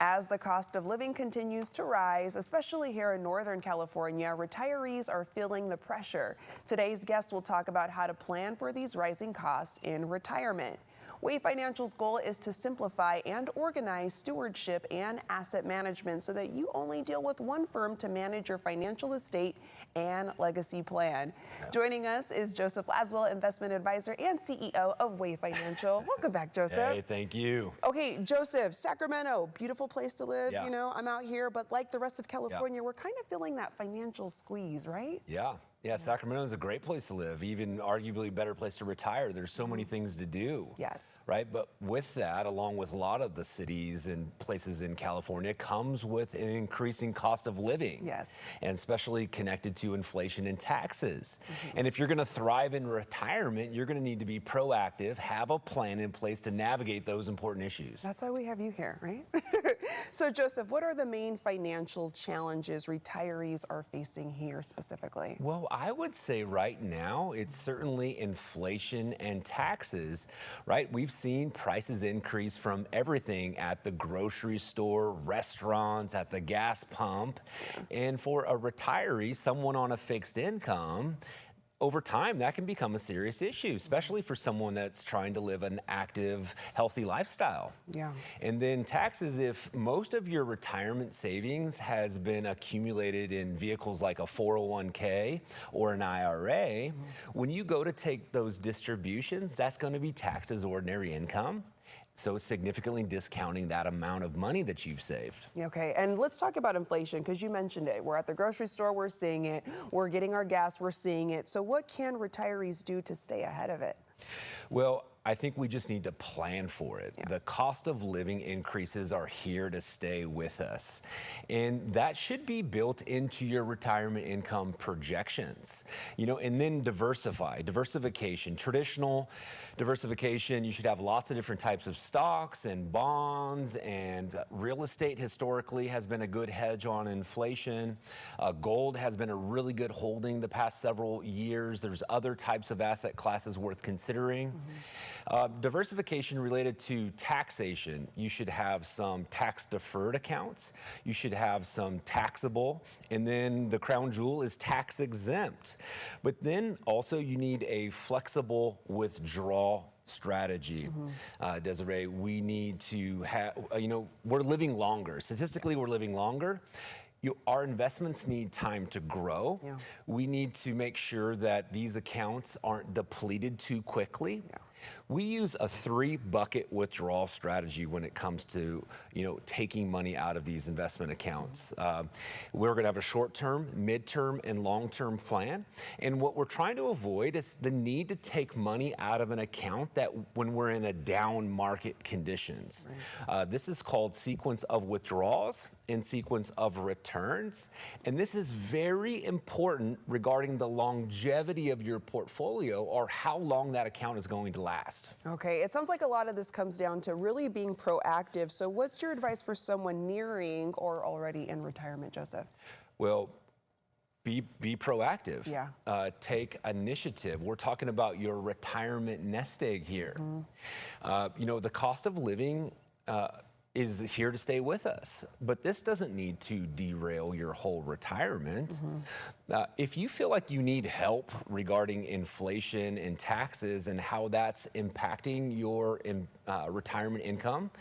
As the cost of living continues to rise, especially here in Northern California, retirees are feeling the pressure. Today's guest will talk about how to plan for these rising costs in retirement. Way Financial's goal is to simplify and organize stewardship and asset management so that you only deal with one firm to manage your financial estate and legacy plan. Joining us is Joseph Laswell, investment advisor and CEO of Way Financial. Welcome back, Joseph. Hey, thank you. Okay, Joseph, Sacramento, beautiful place to live. Yeah. You know, I'm out here, but like the rest of California, we're kind of feeling that financial squeeze, right? Yeah, Sacramento is a great place to live, even arguably a better place to retire. There's so many things to do. Yes. Right? But with that, along with a lot of the cities and places in California, comes with an increasing cost of living. Yes. And especially connected to inflation and taxes. And if you're going to thrive in retirement, you're going to need to be proactive, have a plan in place to navigate those important issues. That's why we have you here, right? So, Joseph, what are the main financial challenges retirees are facing here specifically? Well, I would say right now, it's certainly inflation and taxes, right? We've seen prices increase from everything at the grocery store, restaurants, at the gas pump. And for a retiree, someone on a fixed income, over time, that can become a serious issue, especially for someone that's trying to live an active, healthy lifestyle. Yeah. And then taxes, if most of your retirement savings has been accumulated in vehicles like a 401k or an IRA, when you go to take those distributions, that's going to be taxed as ordinary income. So significantly discounting that amount of money that you've saved. Okay, and let's talk about inflation because you mentioned it. We're at the grocery store, we're seeing it. We're getting our gas, we're seeing it. So what can retirees do to stay ahead of it? Well, I think we just need to plan for it. The cost of living increases are here to stay with us. And that should be built into your retirement income projections. You know, and then diversification, traditional diversification. You should have lots of different types of stocks and bonds, and real estate historically has been a good hedge on inflation. Gold has been a really good holding the past several years. There's other types of asset classes worth considering. Diversification related to taxation. You should have some tax deferred accounts. You should have some taxable, and then the crown jewel is tax exempt. But then also you need a flexible withdrawal strategy. Desiree, we need to have, we're living longer. Statistically, we're living longer. Our investments need time to grow. We need to make sure that these accounts aren't depleted too quickly. We use a 3-bucket withdrawal strategy when it comes to, taking money out of these investment accounts. We're going to have a short-term, mid-term, and long-term plan. And what we're trying to avoid is the need to take money out of an account that when we're in a down market conditions. This is called sequence of withdrawals and sequence of returns. And this is very important regarding the longevity of your portfolio or how long that account is going to last. Okay, it sounds like a lot of this comes down to really being proactive. So what's your advice for someone nearing or already in retirement, Joseph? Well, be proactive. Take initiative. We're talking about your retirement nest egg here. The cost of living is here to stay with us, but this doesn't need to derail your whole retirement. If you feel like you need help regarding inflation and taxes and how that's impacting your retirement income,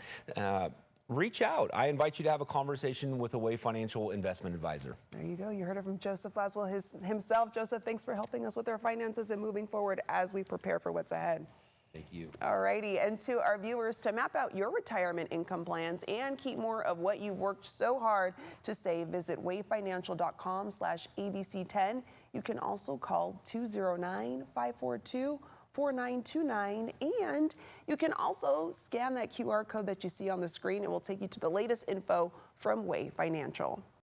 reach out. I invite you to have a conversation with a Way Financial investment advisor. There you go. You heard it from Joseph Laswell himself. Joseph, thanks for helping us with our finances and moving forward as we prepare for what's ahead. Thank you. All righty. And to our viewers, to map out your retirement income plans and keep more of what you've worked so hard to save, visit wayfinancial.com/ABC10. You can also call 209-542-4929. And you can also scan that QR code that you see on the screen. It will take you to the latest info from Way Financial.